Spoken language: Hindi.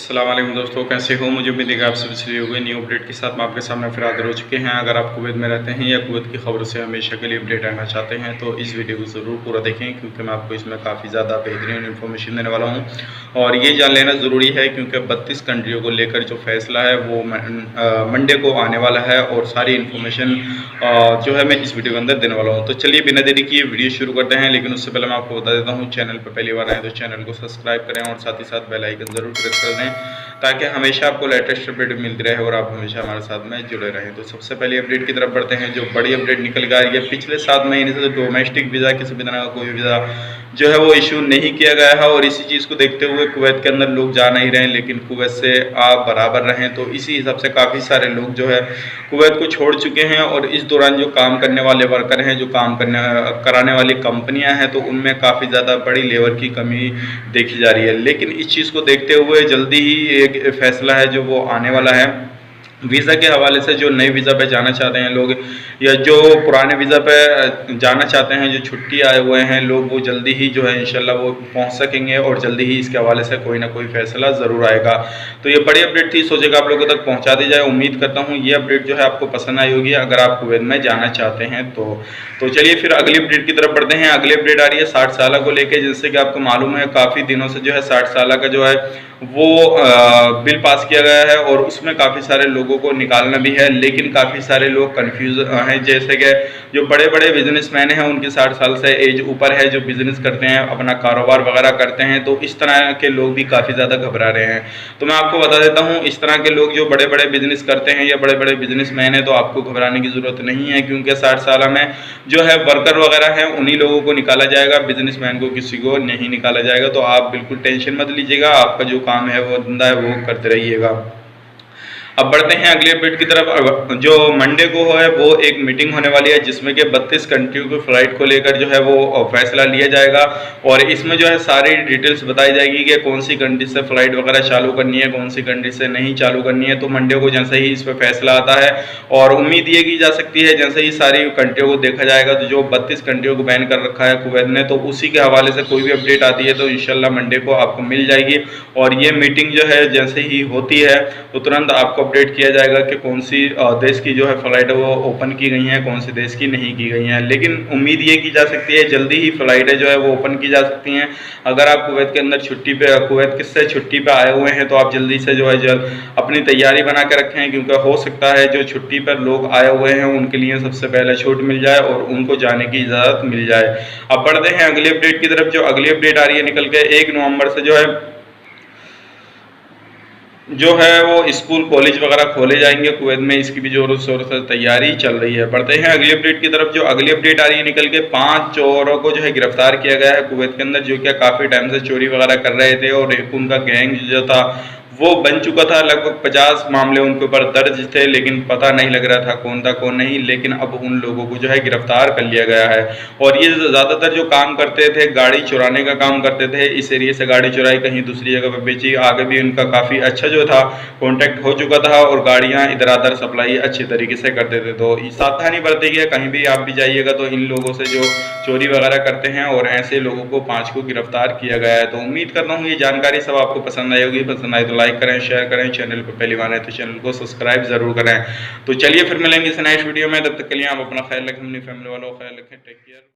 अस्सलाम वालेकुम दोस्तों, कैसे हो? मुझे उम्मीद है कि आप सभी सही होंगे। न्यू अपडेट के साथ मैं आपके सामने फिर हाजिर हो चुके हैं। अगर आप कुवैत में रहते हैं या कुवैत की खबरों से हमेशा के लिए अपडेट रहना चाहते हैं तो इस वीडियो को ज़रूर पूरा देखें, क्योंकि मैं आपको इसमें काफ़ी ज़्यादा बेहतरीन इन्फॉर्मेशन देने वाला हूँ। और ये जान लेना ज़रूरी है क्योंकि 32 कंट्रियों को लेकर जो फैसला है वो मंडे को आने वाला है, और सारी इन्फॉर्मेशन जो है मैं इस वीडियो के अंदर देने वाला हूँ। तो चलिए बिना देरी किए वीडियो शुरू करते हैं, लेकिन उससे पहले मैं आपको बता देता हूँ, चैनल पर पहली बार आए तो चैनल को सब्सक्राइब करें और साथ ही साथ बेल आइकन ज़रूर प्रेस कर दें, ताकि हमेशा आपको लेटेस्ट अपडेट मिलती रहे और आप हमेशा हमारे साथ में जुड़े रहें। तो सबसे पहले अपडेट की तरफ बढ़ते हैं। जो बड़ी अपडेट निकल के आ रही है, पिछले 7 महीने से डोमेस्टिक वीज़ा, किसी भी तरह का कोई वीज़ा जो है वो इशू नहीं किया गया है, और इसी चीज़ को देखते हुए कुवैत के अंदर लोग जा नहीं रहे हैं, लेकिन कुवैत से आप बराबर रहें। तो इसी हिसाब से काफ़ी सारे लोग जो है कुवैत को छोड़ चुके हैं, और इस दौरान जो काम करने वाले वर्कर हैं, जो काम कराने वाली कंपनियां हैं, तो उनमें काफ़ी ज़्यादा बड़ी लेबर की कमी देखी जा रही है। लेकिन इस चीज़ को देखते हुए जल्दी ही एक फैसला है जो वो आने वाला है वीज़ा के हवाले से। जो नए वीज़ा पे जाना चाहते हैं लोग, या जो पुराने वीज़ा पे जाना चाहते हैं, जो छुट्टी आए हुए हैं लोग, वो जल्दी ही जो है इंशाल्लाह वो पहुंच सकेंगे, और जल्दी ही इसके हवाले से कोई ना कोई फैसला ज़रूर आएगा। तो ये बड़ी अपडेट थी, सोचेगा आप लोगों तक पहुंचा दी जाए। उम्मीद करता हूँ ये अपडेट जो है आपको पसंद आई होगी, अगर आप कुवैत में जाना चाहते हैं तो चलिए फिर अगली अपडेट की तरफ बढ़ते हैं। अगली अपडेट आ रही है 60 साल को लेकर। जैसे कि आपको मालूम है, काफ़ी दिनों से जो है 60 साल का जो है वो बिल पास किया गया है, और उसमें काफ़ी सारे लोगों को निकालना भी है, लेकिन काफ़ी सारे लोग कंफ्यूज हैं। जैसे कि जो बड़े बड़े बिजनेसमैन हैं उनकी 60 साल से एज ऊपर है, जो बिजनेस करते हैं, अपना कारोबार वगैरह करते हैं, तो इस तरह के लोग भी काफ़ी ज़्यादा घबरा रहे हैं। तो मैं आपको बता देता हूँ, इस तरह के लोग जो बड़े बड़े बिजनेस करते हैं या बड़े बड़े बिजनेसमैन हैं, तो आपको घबराने की ज़रूरत नहीं है, क्योंकि 60 साल में जो है वर्कर वगैरह हैं उन्हीं लोगों को निकाला जाएगा, बिजनेसमैन को किसी को नहीं निकाला जाएगा। तो आप बिल्कुल टेंशन मत लीजिएगा, आपका जो काम है वो धंधा है वो करते रहिएगा। अब बढ़ते हैं अगले अपडेट की तरफ। जो मंडे को है वो एक मीटिंग होने वाली है, जिसमें कि 32 कंट्रियों की फ्लाइट को लेकर जो है वो फैसला लिया जाएगा, और इसमें जो है सारी डिटेल्स बताई जाएगी कि कौन सी कंट्री से फ्लाइट वगैरह चालू करनी है, कौन सी कंट्री से नहीं चालू करनी है। तो मंडे को जैसे ही इस पर फैसला आता है, और उम्मीद ये की जा सकती है जैसे ही सारी कंट्रियों को देखा जाएगा, तो जो 32 कंट्रियों को बैन कर रखा है कुवैत ने, तो उसी के हवाले से कोई भी अपडेट आती है तो इंशाल्लाह मंडे को आपको मिल जाएगी। और ये मीटिंग जो है जैसे ही होती है तो तुरंत आपको अपडेट किया जाएगा कि कौन सी देश की जो है फ्लाइट वो ओपन की गई हैं, कौन सी देश की नहीं की गई हैं। लेकिन उम्मीद ये की जा सकती है जल्दी ही फ्लाइटें जो है वो ओपन की जा सकती हैं। अगर आप कुवैत के अंदर कुवैत किससे छुट्टी पे आए हुए हैं, तो आप जल्दी से जो है अपनी तैयारी बना के रखें, क्योंकि हो सकता है जो छुट्टी पर लोग आए हुए हैं उनके लिए सबसे पहले छूट मिल जाए और उनको जाने की इजाज़त मिल जाए। अब बढ़ते हैं अगली अपडेट की तरफ। जो अगली अपडेट आ रही है निकल के 1 नवंबर से जो है वो स्कूल कॉलेज वगैरह खोले जाएंगे कुवैत में, इसकी भी जोरों शोरों से तैयारी चल रही है। बढ़ते हैं अगली अपडेट की तरफ। जो अगली अपडेट आ रही है निकल के 5 चोरों को जो है गिरफ्तार किया गया है कुवैत के अंदर, जो क्या काफ़ी टाइम से चोरी वगैरह कर रहे थे, और एक उनका गैंग जो था वो बन चुका था। लगभग 50 मामले उनके ऊपर दर्ज थे, लेकिन पता नहीं लग रहा था कौन था कौन नहीं। लेकिन अब उन लोगों को जो है गिरफ्तार कर लिया गया है, और ये ज़्यादातर जो काम करते थे गाड़ी चुराने का काम करते थे। इस एरिया से गाड़ी चुराई, कहीं दूसरी जगह पर बेची। आगे भी उनका काफ़ी अच्छा जो था कॉन्टैक्ट हो चुका था, और गाड़ियाँ इधर उधर सप्लाई अच्छे तरीके से करते थे। तो सावधानी बरतिएगा, कहीं भी आप भी जाइएगा तो इन लोगों से जो चोरी वगैरह करते हैं, और ऐसे लोगों को 5 को गिरफ्तार किया गया है। तो उम्मीद करता हूँ ये जानकारी सब आपको पसंद आई होगी। पसंद आए तो लाइक करें, शेयर करें, चैनल पर पहली बार है तो चैनल को सब्सक्राइब जरूर करें। तो चलिए फिर मिलेंगे इस नेक्स्ट वीडियो में, तब तक के लिए आप अपना ख्याल रखें, अपनी फैमिली वालों का ख्याल रखें। Take care.